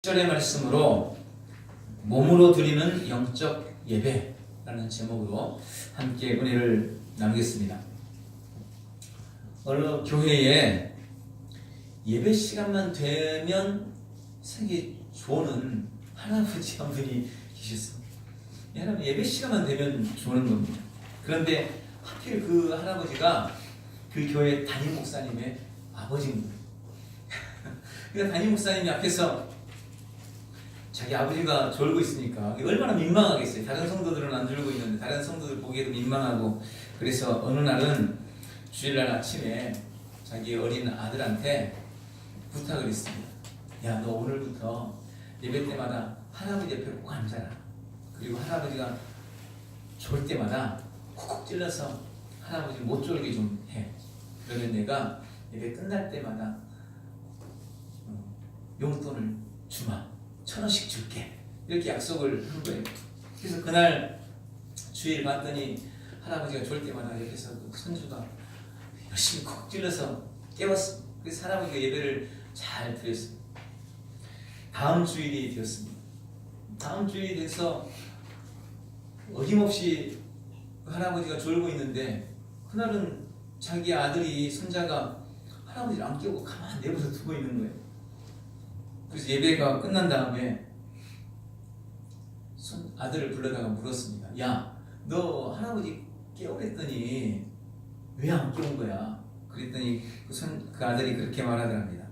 1절의 말씀으로 몸으로 드리는 영적 예배라는 제목으로 함께 은혜를 나누겠습니다. 어느 교회에 예배 시간만 되면 생기 조는 할아버지 한 분이 계셨어요. 여러분, 예배 시간만 되면 조는 겁니다. 그런데 하필 그 할아버지가 그 교회 담임 목사님의 아버지입니다. 그러니까 담임 목사님이 앞에서 자기 아버지가 졸고 있으니까 얼마나 민망하겠어요. 다른 성도들은 안 졸고 있는데 다른 성도들 보기에도 민망하고, 그래서 어느 날은 주일날 아침에 자기 어린 아들한테 부탁을 했습니다. 야, 너 오늘부터 예배 때마다 할아버지 옆에 꼭 앉아라. 그리고 할아버지가 졸 때마다 콕콕 찔러서 할아버지 못 졸게 좀 해. 그러면 내가 예배 끝날 때마다 용돈을 주마. 1,000원씩 줄게. 이렇게 약속을 한 거예요. 그래서 그날 주일 봤더니 할아버지가 졸 때마다 옆에서 손주가 열심히 콕 찔러서 깨웠어. 그래서 할아버지가 예배를 잘 드렸습니다. 다음 주일이 되었습니다. 다음 주일이 돼서 어김없이 할아버지가 졸고 있는데, 그날은 자기 아들이, 손자가 할아버지를 안 깨우고 가만히 내버려 두고 있는 거예요. 그래서 예배가 끝난 다음에 아들을 불러다가 물었습니다. 야, 너 할아버지 깨우랬더니 왜 안 깨운 거야? 그랬더니 그 아들이 그렇게 말하더랍니다.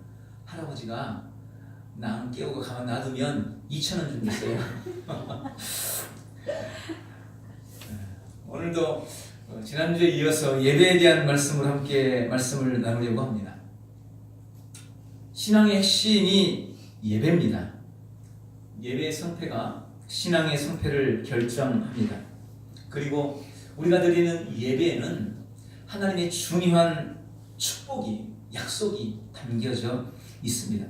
할아버지가 나 안 깨우고 가만 놔두면 2,000원 준댔어요. 오늘도 지난주에 이어서 예배에 대한 말씀을 함께 말씀을 나누려고 합니다. 신앙의 핵심이 예배입니다. 예배의 성패가 신앙의 성패를 결정합니다. 그리고 우리가 드리는 예배에는 하나님의 중요한 축복이, 약속이 담겨져 있습니다.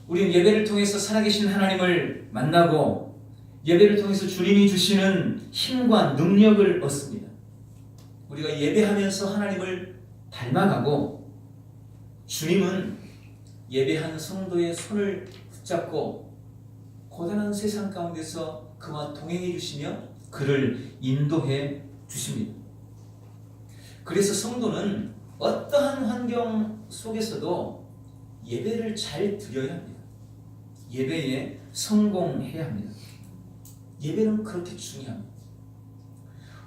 우리는 예배를 통해서 살아계신 하나님을 만나고 예배를 통해서 주님이 주시는 힘과 능력을 얻습니다. 우리가 예배하면서 하나님을 닮아가고, 주님은 예배한 성도의 손을 붙잡고 고단한 세상 가운데서 그와 동행해 주시며 그를 인도해 주십니다. 그래서 성도는 어떠한 환경 속에서도 예배를 잘 드려야 합니다. 예배에 성공해야 합니다. 예배는 그렇게 중요합니다.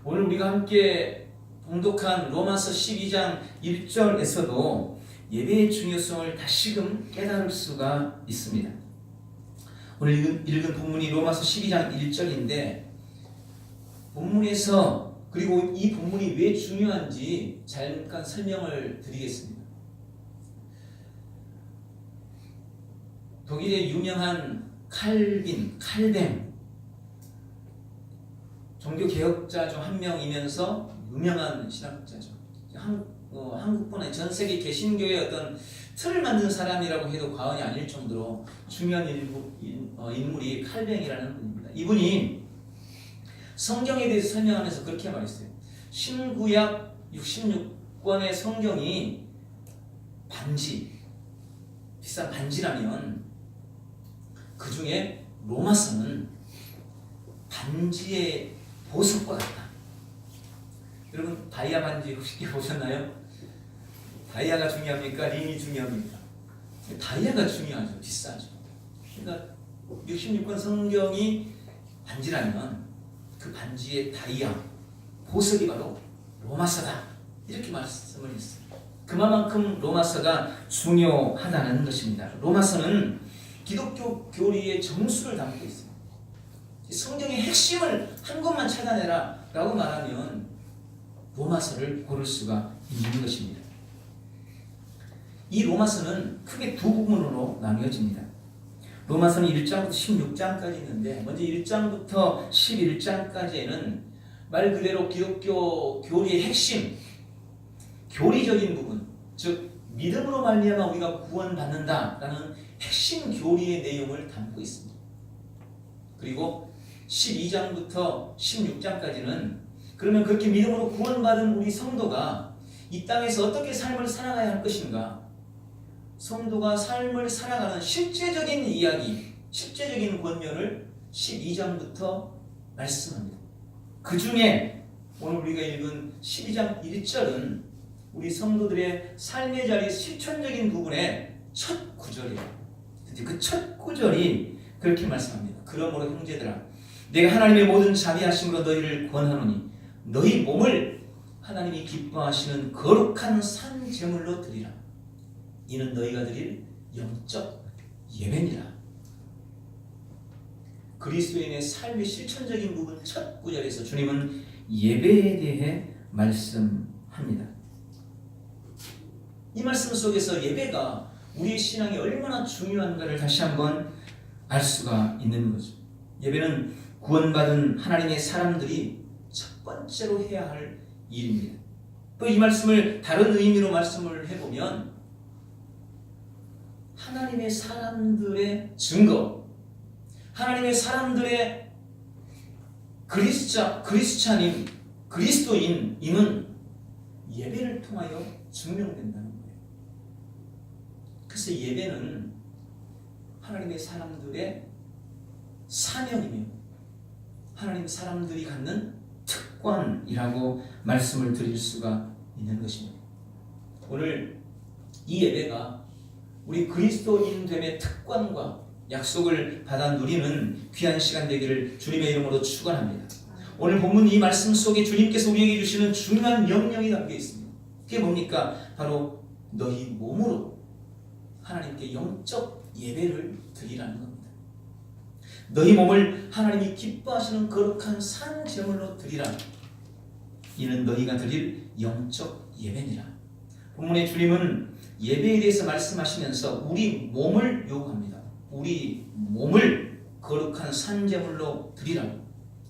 오늘 우리가 함께 봉독한 로마서 12장 1절에서도 예배의 중요성을 다시금 깨달을 수가 있습니다. 오늘 읽은 본문이 로마서 12장 1절인데, 본문에서, 그리고 이 본문이 왜 중요한지 잠깐 설명을 드리겠습니다. 독일의 유명한 칼뱅, 종교개혁자 중 한 명이면서 유명한 신학자죠. 한국뿐만 아니라 전 세계 개신교의 어떤 틀을 만든 사람이라고 해도 과언이 아닐 정도로 중요한 인물이 칼뱅이라는 분입니다. 이분이 성경에 대해서 설명하면서 그렇게 말했어요. 신구약 66권의 성경이 비싼 반지라면 그 중에 로마서는 반지의 보석과 같다. 여러분, 다이아 반지 혹시 보셨나요? 다이아가 중요합니까? 링이 중요합니까? 다이아가 중요하죠. 비싸죠. 그러니까 66권 성경이 반지라면 그 반지의 다이아, 보석이 바로 로마서다. 이렇게 말씀을 했어요. 그만큼 로마서가 중요하다는 것입니다. 로마서는 기독교 교리의 정수를 담고 있습니다. 성경의 핵심을 한 것만 찾아내라 라고 말하면 로마서를 고를 수가 있는 것입니다. 이 로마서는 크게 두 부분으로 나뉘어집니다. 로마서는 1장부터 16장까지 있는데, 먼저 1장부터 11장까지에는 말 그대로 기독교 교리의 핵심, 교리적인 부분, 즉 믿음으로 말미암아 우리가 구원받는다라는 핵심 교리의 내용을 담고 있습니다. 그리고 12장부터 16장까지는 그러면 그렇게 믿음으로 구원받은 우리 성도가 이 땅에서 어떻게 삶을 살아가야 할 것인가, 성도가 삶을 살아가는 실제적인 이야기, 실제적인 권면을 12장부터 말씀합니다. 그 중에 오늘 우리가 읽은 12장 1절은 우리 성도들의 삶의 자리 실천적인 부분의 첫 구절이에요. 그 첫 구절이 그렇게 말씀합니다. 그러므로 형제들아, 내가 하나님의 모든 자비하심으로 너희를 권하노니 너희 몸을 하나님이 기뻐하시는 거룩한 산 제물로 드리라. 이는 너희가 드릴 영적 예배니라. 그리스도인의 삶의 실천적인 부분 첫 구절에서 주님은 예배에 대해 말씀합니다. 이 말씀 속에서 예배가 우리의 신앙이 얼마나 중요한가를 다시 한번 알 수가 있는 거죠. 예배는 구원받은 하나님의 사람들이 첫 번째로 해야 할 일입니다. 또 이 말씀을 다른 의미로 말씀을 해보면 하나님의 사람들의 증거, 하나님의 사람들의 그리스도인임은 예배를 통하여 증명된다는 거예요. 그래서 예배는 하나님의 사람들의 사명이며 하나님 사람들이 갖는 특권이라고 말씀을 드릴 수가 있는 것입니다. 오늘 이 예배가 우리 그리스도인됨의 특권과 약속을 받아 누리는 귀한 시간 되기를 주님의 이름으로 축원합니다. 오늘 본문 이 말씀 속에 주님께서 우리에게 주시는 중요한 명령이 담겨 있습니다. 그게 뭡니까? 바로 너희 몸으로 하나님께 영적 예배를 드리라는 겁니다. 너희 몸을 하나님이 기뻐하시는 거룩한 산 제물로 드리라. 이는 너희가 드릴 영적 예배니라. 본문의 주님은 예배에 대해서 말씀하시면서 우리 몸을 요구합니다. 우리 몸을 거룩한 산 제물로 드리라.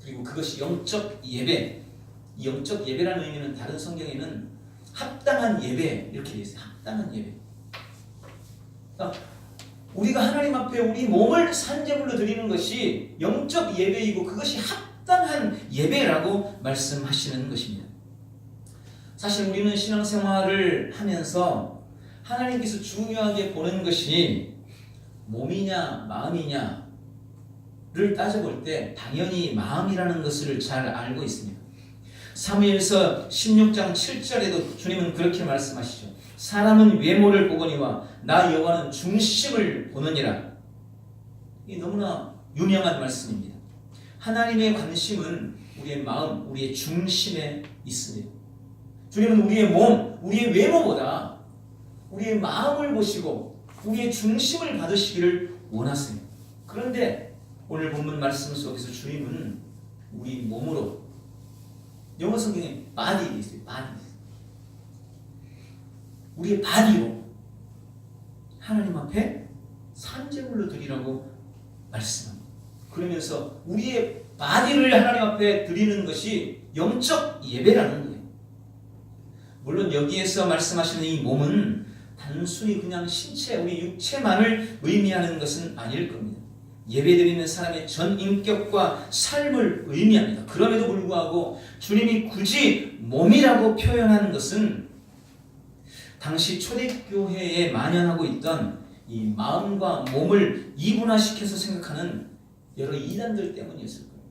그리고 그것이 영적 예배. 이 영적 예배라는 의미는 다른 성경에는 합당한 예배 이렇게 되어 있어요. 합당한 예배. 그러니까 우리가 하나님 앞에 우리 몸을 산제물로 드리는 것이 영적 예배이고 그것이 합당한 예배라고 말씀하시는 것입니다. 사실 우리는 신앙생활을 하면서 하나님께서 중요하게 보는 것이 몸이냐 마음이냐를 따져볼 때 당연히 마음이라는 것을 잘 알고 있습니다. 사무엘서 16장 7절에도 주님은 그렇게 말씀하시죠. 사람은 외모를 보거니와 나 여호와는 중심을 보느니라. 이 너무나 유명한 말씀입니다. 하나님의 관심은 우리의 마음, 우리의 중심에 있습니다. 주님은 우리의 몸, 우리의 외모보다 우리의 마음을 보시고 우리의 중심을 받으시기를 원하세요. 그런데 오늘 본문 말씀 속에서 주님은 우리 몸으로, 영어 성경에 body에 있어요. body. 우리의 바디로 하나님 앞에 산제물로 드리라고 말씀합니다. 그러면서 우리의 바디를 하나님 앞에 드리는 것이 영적 예배라는 거예요. 물론 여기에서 말씀하시는 이 몸은 단순히 그냥 신체, 우리 육체만을 의미하는 것은 아닐 겁니다. 예배드리는 사람의 전 인격과 삶을 의미합니다. 그럼에도 불구하고 주님이 굳이 몸이라고 표현하는 것은 당시 초대교회에 만연하고 있던 이 마음과 몸을 이분화시켜서 생각하는 여러 이단들 때문이었을 거예요.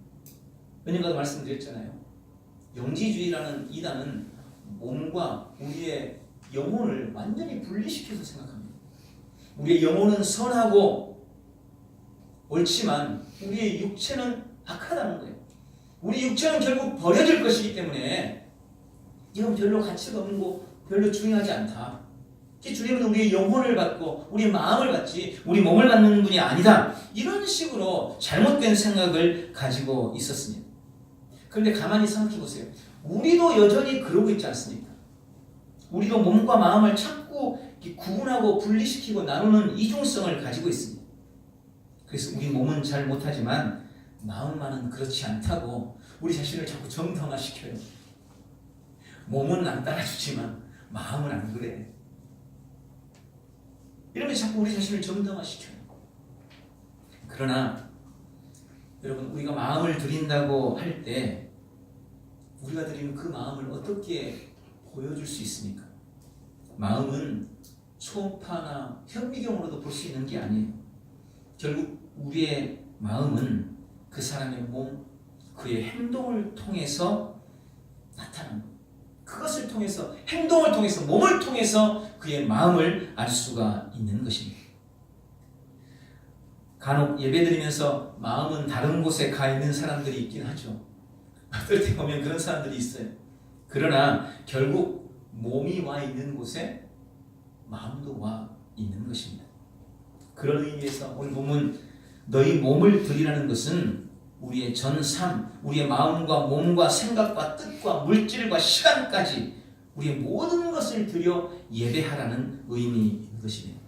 왜냐면 말씀드렸잖아요. 영지주의라는 이단은 몸과 우리의 영혼을 완전히 분리시켜서 생각합니다. 우리의 영혼은 선하고 옳지만 우리의 육체는 악하다는 거예요. 우리 육체는 결국 버려질 것이기 때문에 이건 별로 가치가 없는 거 별로 중요하지 않다. 주님은 우리의 영혼을 받고 우리의 마음을 받지 우리 몸을 받는 분이 아니다. 이런 식으로 잘못된 생각을 가지고 있었습니다. 그런데 가만히 생각해 보세요. 우리도 여전히 그러고 있지 않습니까? 우리도 몸과 마음을 자꾸 구분하고 분리시키고 나누는 이중성을 가지고 있습니다. 그래서 우리 몸은 잘 못하지만 마음만은 그렇지 않다고 우리 자신을 자꾸 정당화시켜요. 몸은 안 따라주지만 마음은 안 그래. 이러면서 자꾸 우리 자신을 정당화시켜요. 그러나 여러분, 우리가 마음을 드린다고 할 때 우리가 드리는 그 마음을 어떻게 보여줄 수 있습니까? 마음은 초음파나 현미경으로도 볼 수 있는 게 아니에요. 결국 우리의 마음은 그 사람의 몸, 그의 행동을 통해서 나타나는 거예요. 그것을 통해서, 행동을 통해서, 몸을 통해서 그의 마음을 알 수가 있는 것입니다. 간혹 예배드리면서 마음은 다른 곳에 가 있는 사람들이 있긴 하죠. 어떨 때 보면 그런 사람들이 있어요. 그러나 결국 몸이 와 있는 곳에 마음도 와 있는 것입니다. 그런 의미에서 오늘 본문 너희 몸을 드리라는 것은 우리의 전 삶, 우리의 마음과 몸과 생각과 뜻과 물질과 시간까지 우리의 모든 것을 드려 예배하라는 의미인 것입니다.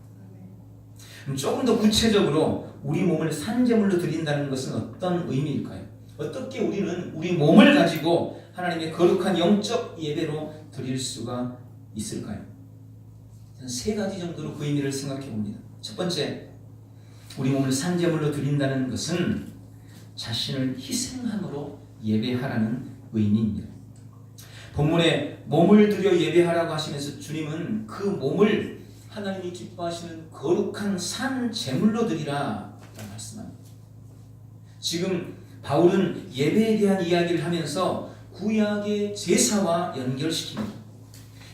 조금 더 구체적으로 우리 몸을 산제물로 드린다는 것은 어떤 의미일까요? 어떻게 우리는 우리 몸을 가지고 하나님의 거룩한 영적 예배로 드릴 수가 있을까요? 세 가지 정도로 그 의미를 생각해 봅니다. 첫 번째, 우리 몸을 산제물로 드린다는 것은 자신을 희생함으로 예배하라는 의미입니다. 본문에 몸을 들여 예배하라고 하시면서 주님은 그 몸을 하나님이 기뻐하시는 거룩한 산 제물로 드리라 말씀합니다. 지금 바울은 예배에 대한 이야기를 하면서 구약의 제사와 연결시킵니다.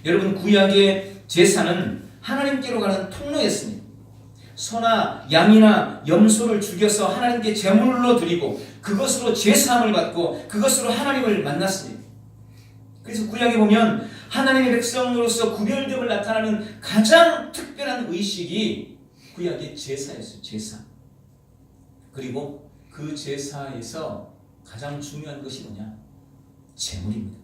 여러분, 구약의 제사는 하나님께로 가는 통로였습니다. 소나 양이나 염소를 죽여서 하나님께 제물로 드리고 그것으로 제사함을 받고 그것으로 하나님을 만났습니다. 그래서 구약에 보면 하나님의 백성으로서 구별됨을 나타나는 가장 특별한 의식이 구약의 제사였어요. 제사. 그리고 그 제사에서 가장 중요한 것이 뭐냐? 제물입니다.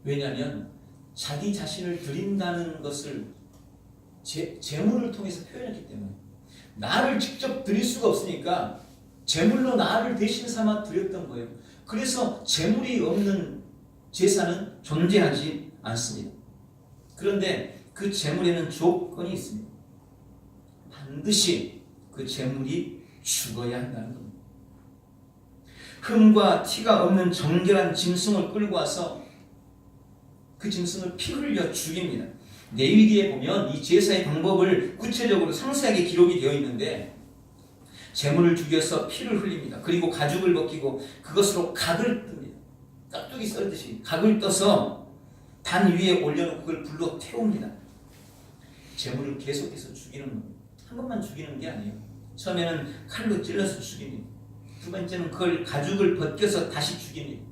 왜냐하면 자기 자신을 드린다는 것을 제물을 통해서 표현했기 때문에 나를 직접 드릴 수가 없으니까 제물로 나를 대신 삼아 드렸던 거예요. 그래서 제물이 없는 제사는 존재하지 않습니다. 그런데 그 제물에는 조건이 있습니다. 반드시 그 제물이 죽어야 한다는 겁니다. 흠과 티가 없는 정결한 짐승을 끌고 와서 그 짐승을 피 흘려 죽입니다. 레위기에 보면 이 제사의 방법을 구체적으로 상세하게 기록이 되어 있는데 제물을 죽여서 피를 흘립니다. 그리고 가죽을 벗기고 그것으로 각을 뜹니다. 깍두기 썰듯이 각을 떠서 단 위에 올려놓고 그걸 불로 태웁니다. 제물을 계속해서 죽이는 겁니다. 한 번만 죽이는 게 아니에요. 처음에는 칼로 찔러서 죽입니다. 두 번째는 그걸 가죽을 벗겨서 다시 죽입니다.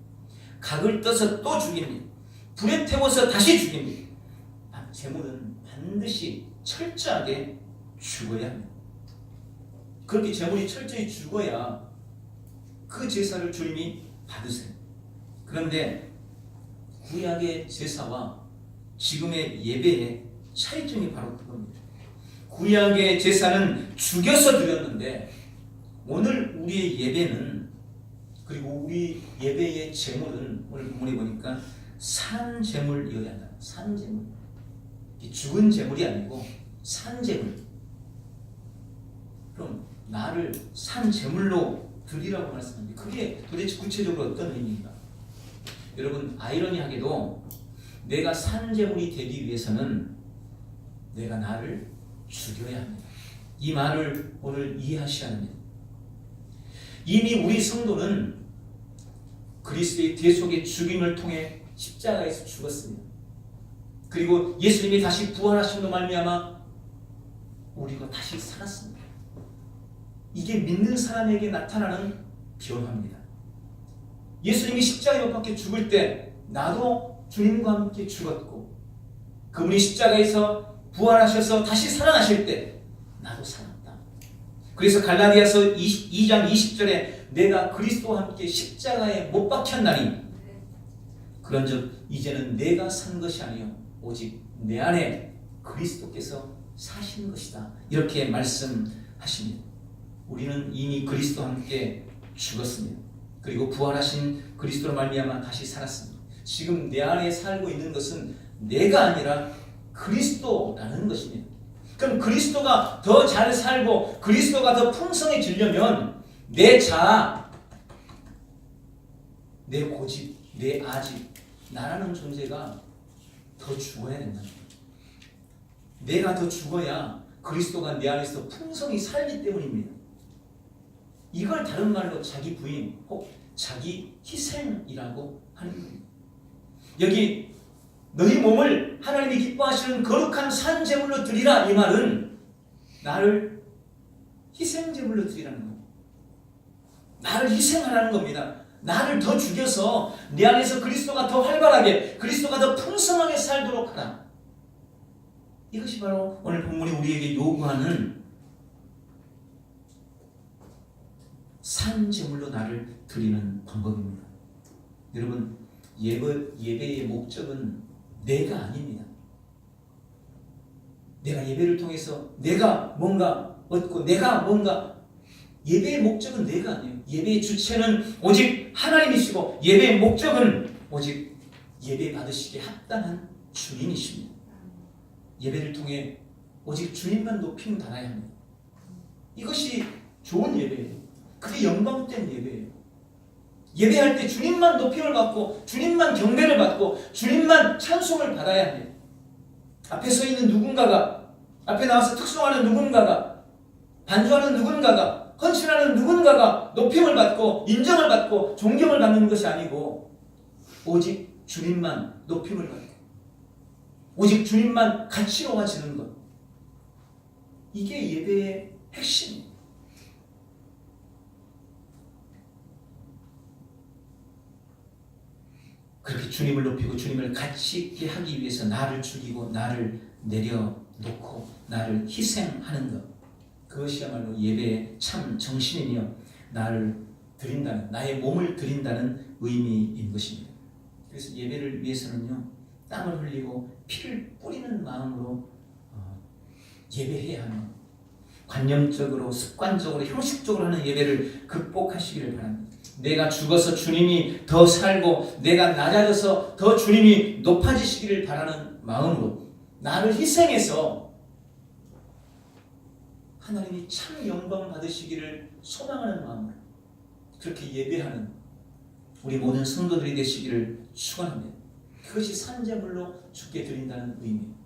각을 떠서 또 죽입니다. 불에 태워서 다시 죽입니다. 제물은 반드시 철저하게 죽어야 합니다. 그렇게 제물이 철저히 죽어야 그 제사를 주님이 받으세요. 그런데 구약의 제사와 지금의 예배의 차이점이 바로 그겁니다. 구약의 제사는 죽여서 드렸는데 오늘 우리의 예배는, 그리고 우리 예배의 제물은 오늘 본문에 보니까 산 제물이어야 한다. 산 제물. 죽은 제물이 아니고 산 제물. 그럼 나를 산 제물로 드리라고 말씀하는데 그게 도대체 구체적으로 어떤 의미인가? 여러분, 아이러니하게도 내가 산 제물이 되기 위해서는 내가 나를 죽여야 합니다. 이 말을 오늘 이해하셔야 합니다. 이미 우리 성도는 그리스도의 대속의 죽임을 통해 십자가에서 죽었습니다. 그리고 예수님이 다시 부활하심으로 말미암아 우리가 다시 살았습니다. 이게 믿는 사람에게 나타나는 변화입니다. 예수님이 십자가에 못 박혀 죽을 때 나도 주님과 함께 죽었고 그분이 십자가에서 부활하셔서 다시 살아나실 때 나도 살았다. 그래서 갈라디아서 2장 20절에 내가 그리스도와 함께 십자가에 못 박혔나니 그런즉 이제는 내가 산 것이 아니요 오직 내 안에 그리스도께서 사신 것이다. 이렇게 말씀하십니다. 우리는 이미 그리스도와 함께 죽었습니다. 그리고 부활하신 그리스도로 말미암아 다시 살았습니다. 지금 내 안에 살고 있는 것은 내가 아니라 그리스도라는 것입니다. 그럼 그리스도가 더 잘 살고 그리스도가 더 풍성해지려면 내 자아, 내 고집, 내 아집, 나라는 존재가 더 죽어야 된다. 내가 더 죽어야 그리스도가 내 안에서 풍성히 살기 때문입니다. 이걸 다른 말로 자기 부인 혹 자기 희생이라고 하는 겁니다. 여기 너희 몸을 하나님이 기뻐하시는 거룩한 산 제물로 드리라, 이 말은 나를 희생 제물로 드리라는 겁니다. 나를 희생하라는 겁니다. 나를 더 죽여서 내 안에서 그리스도가 더 활발하게, 그리스도가 더 풍성하게 살도록 하라. 이것이 바로 오늘 본문이 우리에게 요구하는 산 제물로 나를 드리는 방법입니다. 여러분, 예배의 목적은 내가 아닙니다. 내가 예배를 통해서 내가 뭔가 얻고 내가 뭔가, 예배의 목적은 내가 아니에요. 예배의 주체는 오직 하나님이시고 예배의 목적은 오직 예배 받으시기에 합당한 주님이십니다. 예배를 통해 오직 주님만 높임 받아야 합니다. 이것이 좋은 예배예요. 그게 영광된 예배예요. 예배할 때 주님만 높임을 받고 주님만 경배를 받고 주님만 찬송을 받아야 합니다. 앞에 서 있는 누군가가, 앞에 나와서 특송하는 누군가가, 반주하는 누군가가, 헌신하는 누군가가 높임을 받고 인정을 받고 존경을 받는 것이 아니고 오직 주님만 높임을 받고 오직 주님만 가치로워지는 것, 이게 예배의 핵심입니다. 그렇게 주님을 높이고 주님을 가치 있게 하기 위해서 나를 죽이고 나를 내려놓고 나를 희생하는 것, 그것이야말로 예배의 참 정신이며 나를 드린다는, 나의 몸을 드린다는 의미인 것입니다. 그래서 예배를 위해서는요, 땀을 흘리고 피를 뿌리는 마음으로 예배해야 하는, 관념적으로 습관적으로 형식적으로 하는 예배를 극복하시기를 바랍니다. 내가 죽어서 주님이 더 살고 내가 낮아져서 더 주님이 높아지시기를 바라는 마음으로 나를 희생해서 하나님이 참 영광 받으시기를 소망하는 마음으로 그렇게 예배하는 우리 모든 성도들이 되시기를 축원합니다. 그것이 산제물로 주께 드린다는 의미입니다.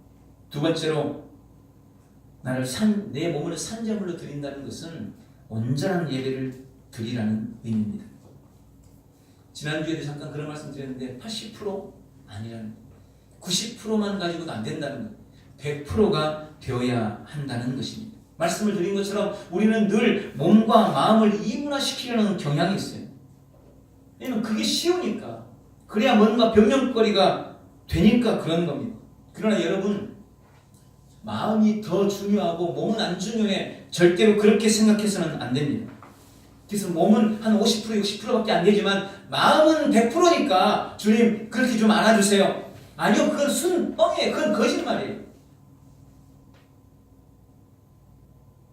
두 번째로 내 몸을 산제물로 드린다는 것은 온전한 예배를 드리라는 의미입니다. 지난주에도 잠깐 그런 말씀 드렸는데 80% 아니라는, 90%만 가지고도 안 된다는 것, 100%가 되어야 한다는 것입니다. 말씀을 드린 것처럼 우리는 늘 몸과 마음을 이분화시키려는 경향이 있어요. 왜냐면 그게 쉬우니까, 그래야 뭔가 변명거리가 되니까 그런 겁니다. 그러나 여러분, 마음이 더 중요하고 몸은 안 중요해, 절대로 그렇게 생각해서는 안 됩니다. 그래서 몸은 한 50%, 60%밖에 안 되지만 마음은 100%니까 주님 그렇게 좀 안아주세요. 아니요, 그건 순뻥이에요. 그건 거짓말이에요.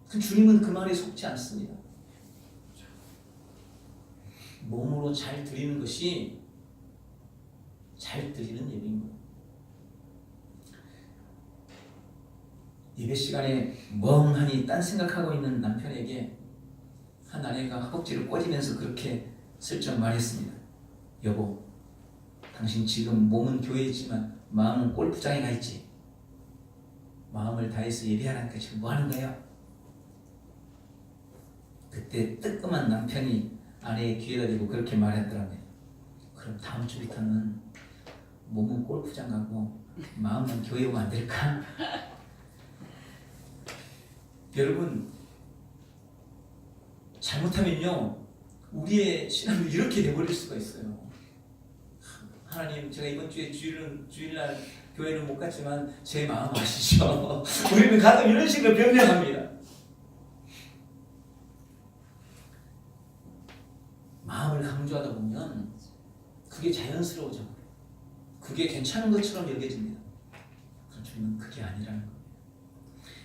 주님은 그 말에 속지 않습니다. 몸으로 잘 드리는 것이 잘 드리는 예배인 거예요. 예배 시간에 멍하니 딴 생각하고 있는 남편에게 한 아내가 허벅지를 꼬지면서 그렇게 슬쩍 말했습니다. 여보, 당신 지금 몸은 교회에 있지만 마음은 골프장에 가 있지. 마음을 다해서 예배하라니까 지금 뭐 하는 거야? 그때 뜨끔한 남편이 아내의 귀에다 대고 그렇게 말했더라고요. 그럼 다음 주부터는 몸은 골프장 가고 마음은 교회 오면 안 될까? 여러분, 잘못하면요 우리의 신앙이 이렇게 돼버릴 수가 있어요. 하나님, 제가 이번 주에 주일날 교회를 못 갔지만 제 마음 아시죠? 우리는 가끔 이런 식으로 변명합니다. 마음을 강조하다 보면 그게 자연스러워져, 그게 괜찮은 것처럼 여겨집니다. 그럼 주님은 그게 아니라는 거예요.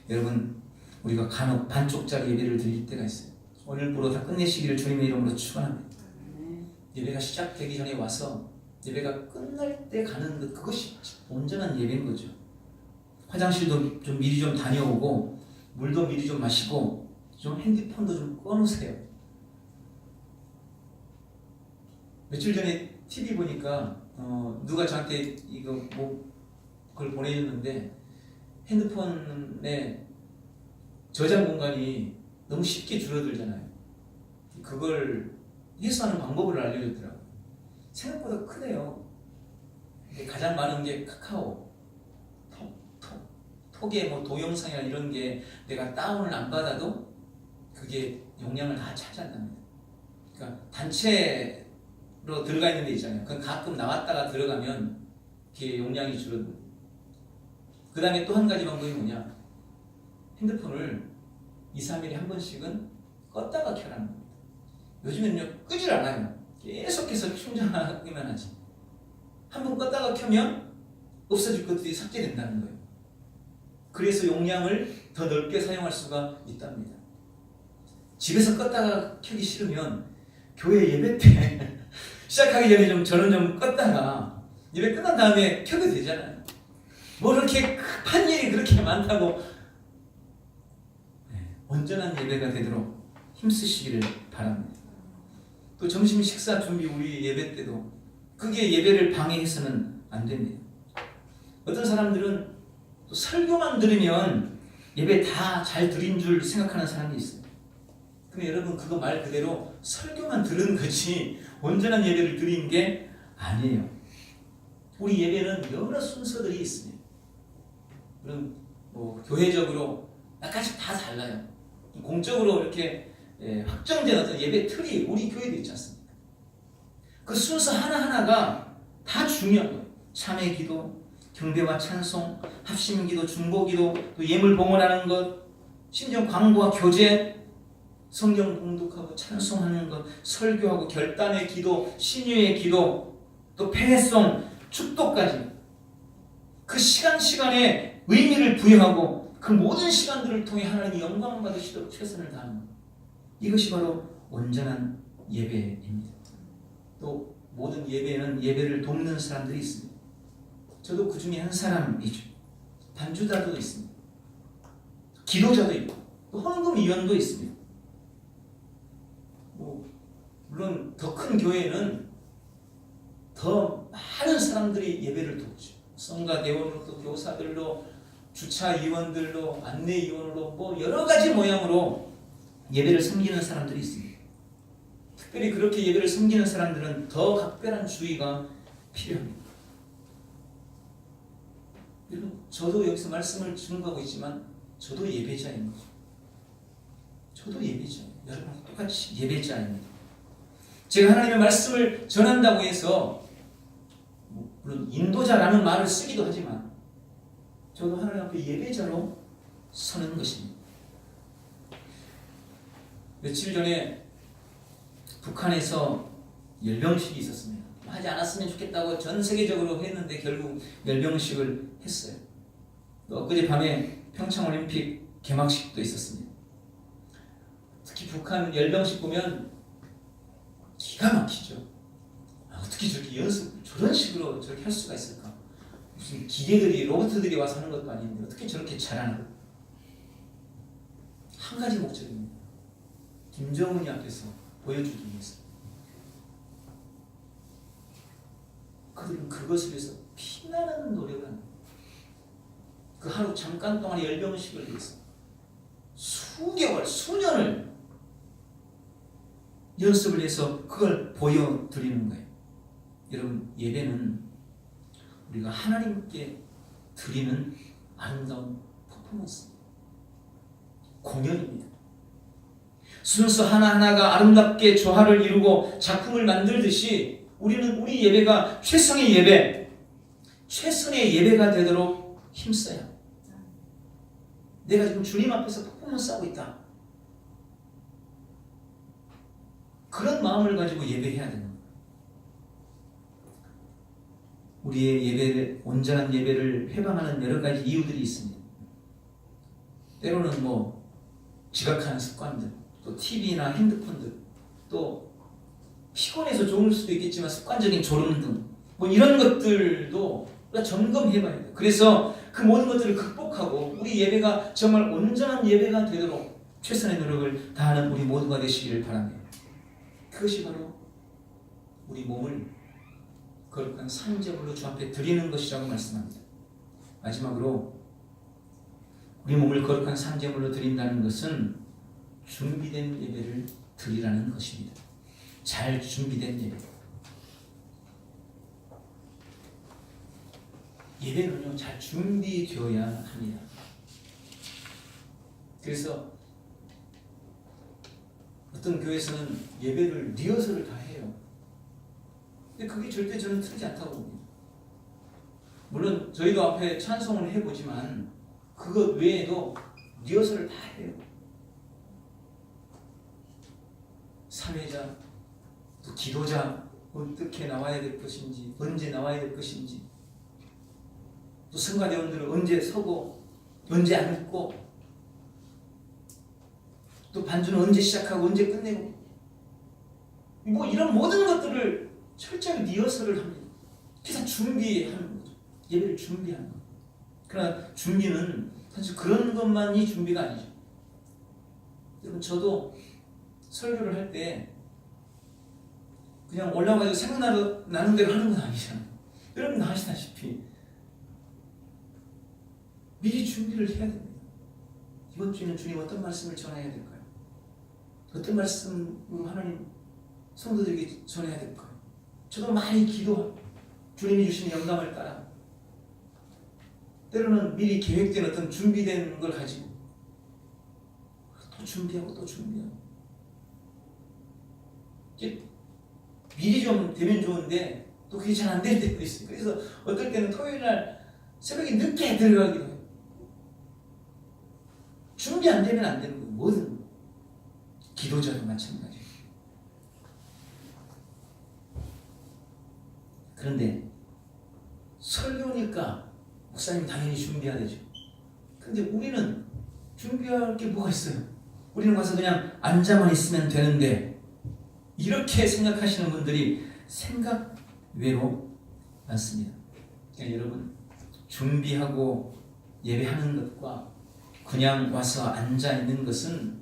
여러분, 우리가 간혹 반쪽짜리 예배를 드릴 때가 있어요. 오늘부로 다 끝내시기를 주님의 이름으로 축원합니다. 예배가 시작되기 전에 와서 예배가 끝날 때 가는 것, 그것이 온전한 예배인 거죠. 화장실도 좀 미리 좀 다녀오고 물도 미리 좀 마시고 좀 핸드폰도 좀 꺼놓으세요. 며칠 전에 TV 보니까 누가 저한테 이거 뭐 그걸 보내줬는데 핸드폰의 저장 공간이 너무 쉽게 줄어들잖아요. 그걸 해소하는 방법을 알려줬더라고요. 생각보다 크네요. 가장 많은 게 카카오, 톡에 뭐 동영상이나 이런 게 내가 다운을 안 받아도 그게 용량을 다 차지한답니다. 그러니까 단체로 들어가 있는 데 있잖아요. 그건 가끔 나왔다가 들어가면 그게 용량이 줄어듭니다. 그 다음에 또 한 가지 방법이 뭐냐, 핸드폰을 2, 3일에 한 번씩은 껐다가 켜라는 겁니다. 요즘에는요 끄질 않아요. 계속해서 충전하기만 하지. 한 번 껐다가 켜면 없어질 것들이 삭제된다는 거예요. 그래서 용량을 더 넓게 사용할 수가 있답니다. 집에서 껐다가 켜기 싫으면 교회 예배 때 시작하기 전에 저는 좀 껐다가 예배 끝난 다음에 켜도 되잖아요. 뭐 그렇게 급한 일이 그렇게 많다고. 온전한 예배가 되도록 힘쓰시기를 바랍니다. 또 점심 식사 준비 우리 예배 때도 그게 예배를 방해해서는 안 됩니다. 어떤 사람들은 또 설교만 들으면 예배 다 잘 드린 줄 생각하는 사람이 있어요. 근데 여러분 그거 말 그대로 설교만 들은 거지 온전한 예배를 드린 게 아니에요. 우리 예배는 여러 순서들이 있습니다. 그럼 뭐 교회적으로 약간씩 다 달라요. 공적으로 이렇게 확정된 어떤 예배 틀이 우리 교회도 있지 않습니까? 그 순서 하나하나가 다 중요한 거예요. 참회 기도, 경배와 찬송, 합심 기도, 중보 기도, 또 예물 봉헌하는 것, 심지어 광고와 교제, 성경 봉독하고 찬송하는 것, 설교하고 결단의 기도, 신유의 기도, 또 폐회송, 축도까지 그 시간에 의미를 부여하고 그 모든 시간들을 통해 하나님이 영광 받으시도록 최선을 다하는 것. 이것이 바로 온전한 예배입니다. 또 모든 예배에는 예배를 돕는 사람들이 있습니다. 저도 그 중에 한 사람이죠. 반주자도 있습니다. 기도자도 있고 또 헌금위원도 있습니다. 물론 더 큰 교회는 더 많은 사람들이 예배를 돕죠. 성가대원으로 또 교사들로 주차위원들로 안내위원으로 뭐 여러 가지 모양으로 예배를 섬기는 사람들이 있습니다. 특별히 그렇게 예배를 섬기는 사람들은 더 각별한 주의가 필요합니다. 여러분 저도 여기서 말씀을 증거하고 있지만 저도 예배자인 거죠. 저도 예배자예요. 여러분 똑같이 예배자입니다. 제가 하나님의 말씀을 전한다고 해서 물론 인도자라는 말을 쓰기도 하지만 저도 하나님 앞에 예배자로 서는 것입니다. 며칠 전에 북한에서 열병식이 있었습니다. 하지 않았으면 좋겠다고 전 세계적으로 했는데 결국 열병식을 했어요. 또 엊그제 밤에 평창올림픽 개막식도 있었습니다. 특히 북한 열병식 보면 기가 막히죠. 어떻게 저렇게 연습 저런 식으로 저렇게 할 수가 있을까? 무슨 기계들이 로봇들이 와서 하는 것도 아닌데 어떻게 저렇게 잘하나? 한 가지 목적입니다. 김정은이 앞에서 보여주기 위해서. 그들은 그것을 위해서 피나는 노력을 합니다. 그 하루 잠깐 동안의 열병식을 위해서 수개월, 수년을 연습을 해서 그걸 보여드리는 거예요. 여러분 예배는 우리가 하나님께 드리는 아름다운 퍼포먼스입니다. 공연입니다. 순서 하나하나가 아름답게 조화를 이루고 작품을 만들듯이 우리는 우리 예배가 최선의 예배가 되도록 힘써야 합니다. 내가 지금 주님 앞에서 퍼포먼스하고 있다. 그런 마음을 가지고 예배해야 되는 거예요. 우리의 예배를, 온전한 예배를 회방하는 여러 가지 이유들이 있습니다. 때로는 지각하는 습관들, 또 TV나 핸드폰들, 또 피곤해서 좋을 수도 있겠지만 습관적인 졸음 등 이런 것들도 우리가 점검해봐야 돼요. 그래서 그 모든 것들을 극복하고 우리 예배가 정말 온전한 예배가 되도록 최선의 노력을 다하는 우리 모두가 되시기를 바랍니다. 그것이 바로 우리 몸을 거룩한 산제물로 주 앞에 드리는 것이라고 말씀합니다. 마지막으로 우리 몸을 거룩한 상제물로 드린다는 것은 준비된 예배를 드리라는 것입니다. 잘 준비된 예배. 예배는요, 잘 준비되어야 합니다. 그래서 어떤 교회에서는 예배를 리허설을 다 해요. 근데 그게 절대 저는 틀리지 않다고 봅니다. 물론 저희도 앞에 찬송을 해보지만 그것 외에도 리허설을 다 해요. 사회자, 또 기도자 어떻게 나와야 될 것인지, 언제 나와야 될 것인지, 또 성가대원들은 언제 서고 언제 앉고, 또 반주는 언제 시작하고 언제 끝내고, 뭐 이런 모든 것들을 철저히 리허설을 합니다. 그래서 준비하는 거죠. 예배를 준비하는 거. 그러나 준비는 사실 그런 것만이 준비가 아니죠. 여러분, 저도 설교를 할 때 그냥 올라가서 생각나는 대로 하는 건 아니잖아요. 여러분 아시다시피 미리 준비를 해야 됩니다. 이번 주에는 주님 어떤 말씀을 전해야 될까요? 어떤 말씀으로 하나님 성도들에게 전해야 될까요? 저도 많이 기도하고 주님이 주시는 영감을 따라 때로는 미리 계획된 어떤 준비된 걸 가지고 또 준비하고 또 준비하고, 미리 좀 되면 좋은데 또 그게 잘 안 될 때도 있어요. 그래서 어떨 때는 토요일날 새벽에 늦게 들어가기도 해요. 준비 안 되면 안 되는 거예요. 뭐든. 기도자도 마찬가지예요. 그런데 설교니까 목사님 당연히 준비해야 되죠. 근데 우리는 준비할 게 뭐가 있어요? 우리는 가서 그냥 앉아만 있으면 되는데, 이렇게 생각하시는 분들이 생각 외로 많습니다. 그러니까 여러분, 준비하고 예배하는 것과 그냥 와서 앉아 있는 것은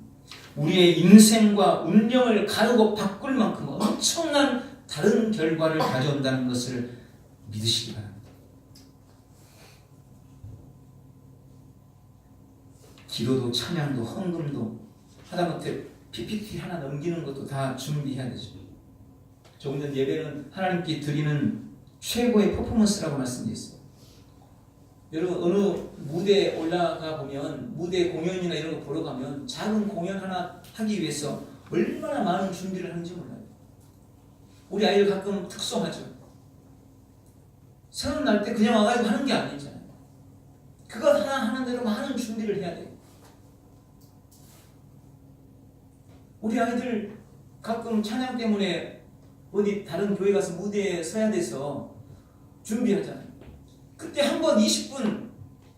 우리의 인생과 운명을 가르고 바꿀 만큼 엄청난 다른 결과를 가져온다는 것을 믿으시기 바랍니다. 기도도 찬양도 헌금도 하다못해 PPT 하나 넘기는 것도 다 준비해야 되죠. 조금 전 예배는 하나님께 드리는 최고의 퍼포먼스라고 말씀드렸어요. 여러분, 어느 무대에 올라가 보면, 무대 공연이나 이런 거 보러 가면 작은 공연 하나 하기 위해서 얼마나 많은 준비를 하는지 몰라요. 우리 아이들 가끔 특성하죠. 생각날 때 그냥 와가지고 하는 게 아니잖아요. 그거 하나 하는 대로 많은 준비를 해야 돼요. 우리 아이들 가끔 찬양 때문에 어디 다른 교회 가서 무대에 서야 돼서 준비하잖아요. 그때 한 번 20분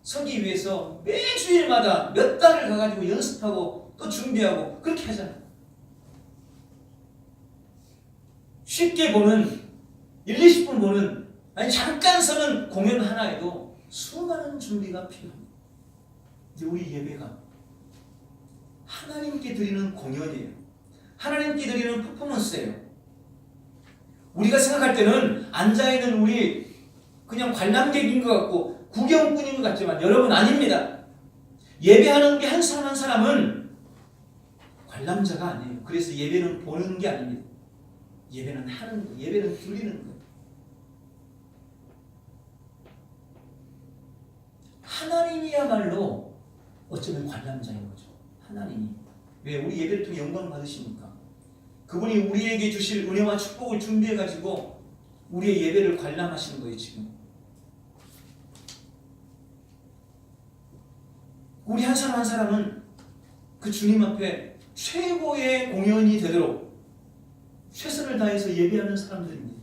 서기 위해서 매주일마다 몇 달을 가가지고 연습하고 또 준비하고 그렇게 하잖아요. 쉽게 보는 1, 20분 보는, 아니 잠깐 서는 공연 하나에도 수많은 준비가 필요합니다. 이제 우리 예배가 하나님께 드리는 공연이에요. 하나님께 드리는 퍼포먼스예요. 우리가 생각할 때는 앉아있는 우리 그냥 관람객인 것 같고 구경꾼인 것 같지만 여러분 아닙니다. 예배하는 게 한 사람 한 사람은 관람자가 아니에요. 그래서 예배는 보는 게 아닙니다. 예배는 하는 거, 예배는 드리는 거예요. 하나님이야말로 어쩌면 관람자인 거죠. 하나님이. 왜? 우리 예배를 통해 영광 받으시니까. 그분이 우리에게 주실 은혜와 축복을 준비해가지고 우리의 예배를 관람하시는 거예요, 지금. 우리 한 사람 한 사람은 그 주님 앞에 최고의 공연이 되도록 최선을 다해서 예배하는 사람들입니다.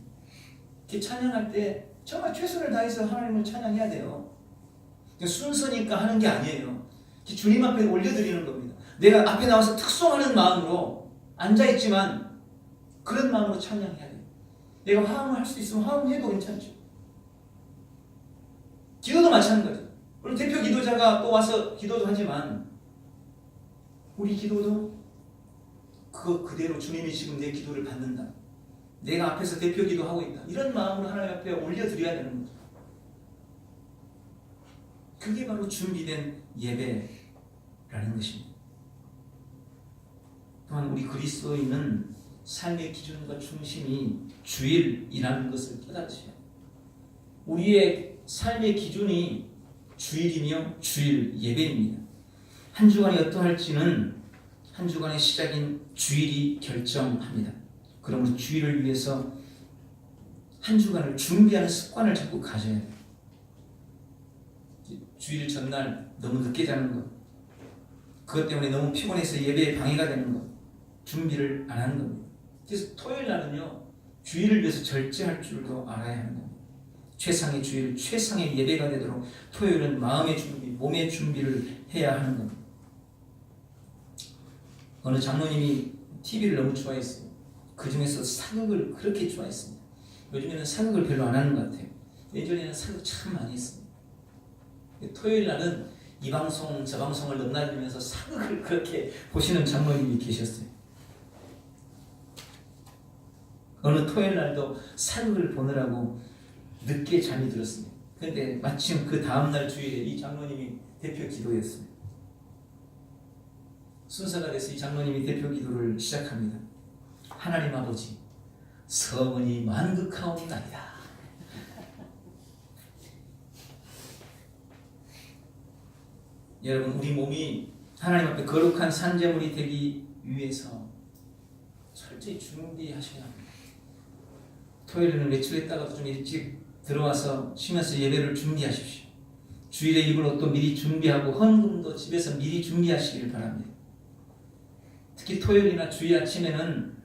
이렇게 찬양할 때 정말 최선을 다해서 하나님을 찬양해야 돼요. 순서니까 하는 게 아니에요. 주님 앞에 올려드리는 겁니다. 내가 앞에 나와서 특송하는 마음으로 앉아있지만 그런 마음으로 찬양해야 돼요. 내가 화음을 할 수 있으면 화음해도 괜찮죠. 기도도 마찬가지죠. 물론 대표 기도자가 또 와서 기도도 하지만 우리 기도도 그거 그대로 주님이 지금 내 기도를 받는다. 내가 앞에서 대표 기도하고 있다. 이런 마음으로 하나님 앞에 올려드려야 되는 거죠. 그게 바로 준비된 예배라는 것입니다. 또한 우리 그리스도인은 삶의 기준과 중심이 주일이라는 것을 깨닫으셔야 합니다. 우리의 삶의 기준이 주일이며 주일 예배입니다. 한 주간이 어떠할지는 한 주간의 시작인 주일이 결정합니다. 그러므로 주일을 위해서 한 주간을 준비하는 습관을 자꾸 가져야 해요. 주일 전날 너무 늦게 자는 것, 그것 때문에 너무 피곤해서 예배에 방해가 되는 것, 준비를 안 하는 겁니다. 그래서 토요일 날은요, 주일을 위해서 절제할 줄도 알아야 하는 겁니다. 최상의 주일, 최상의 예배가 되도록 토요일은 마음의 준비, 몸의 준비를 해야 하는 겁니다. 어느 장로님이 TV를 너무 좋아했어요. 그 중에서 사극을 그렇게 좋아했습니다. 요즘에는 사극을 별로 안 하는 것 같아요. 예전에는 사극 참 많이 했습니다. 토요일 날은 이 방송 저 방송을 넘나들면서 사극을 그렇게 보시는 장로님이 계셨어요. 어느 토요일 날도 사극을 보느라고 늦게 잠이 들었습니다. 그런데 마침 그 다음날 주일에 이 장로님이 대표 기도였습니다. 순서가 돼서 이 장로님이 대표 기도를 시작합니다. 하나님 아버지, 성은이 만극하옵나이다. 여러분, 우리 몸이 하나님 앞에 거룩한 산제물이 되기 위해서 철저히 준비하셔야 합니다. 토요일에는 외출했다가도 좀 일찍 들어와서 쉬면서 예배를 준비하십시오. 주일에 입을 옷도 미리 준비하고 헌금도 집에서 미리 준비하시길 바랍니다. 특히 토요일이나 주일 아침에는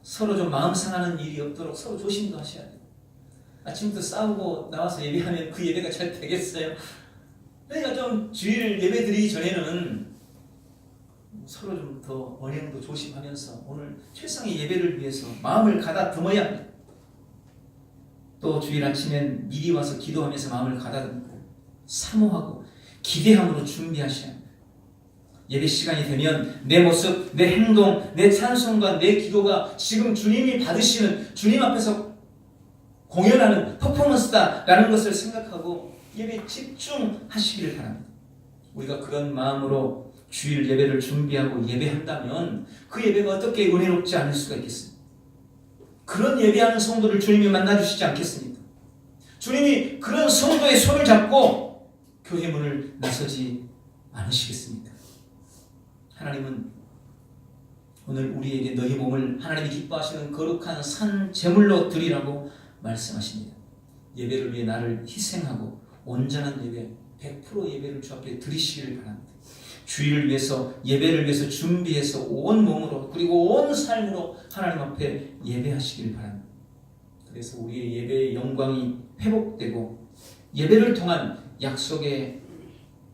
서로 좀 마음 상하는 일이 없도록 서로 조심도 하셔야 돼요. 아침부터 싸우고 나와서 예배하면 그 예배가 잘 되겠어요? 그러니까 좀 주일 예배 드리기 전에는 서로 좀 더 언행도 조심하면서 오늘 최상의 예배를 위해서 마음을 가다듬어야 합니다. 또 주일 아침엔 미리 와서 기도하면서 마음을 가다듬고 사모하고 기대함으로 준비하셔야 합니다. 예배 시간이 되면 내 모습, 내 행동, 내 찬송과 내 기도가 지금 주님이 받으시는, 주님 앞에서 공연하는 퍼포먼스다라는 것을 생각하고 예배에 집중하시기를 바랍니다. 우리가 그런 마음으로 주일 예배를 준비하고 예배한다면 그 예배가 어떻게 은혜롭지 않을 수가 있겠습니까? 그런 예배하는 성도를 주님이 만나주시지 않겠습니까? 주님이 그런 성도의 손을 잡고 교회 문을 나서지 않으시겠습니까? 하나님은 오늘 우리에게 너희 몸을 하나님이 기뻐하시는 거룩한 산 제물로 드리라고 말씀하십니다. 예배를 위해 나를 희생하고 온전한 예배, 100% 예배를 주 앞에 드리시기를 바랍니다. 주일을 위해서, 예배를 위해서 준비해서 온 몸으로 그리고 온 삶으로 하나님 앞에 예배하시기를 바랍니다. 그래서 우리의 예배의 영광이 회복되고 예배를 통한 약속의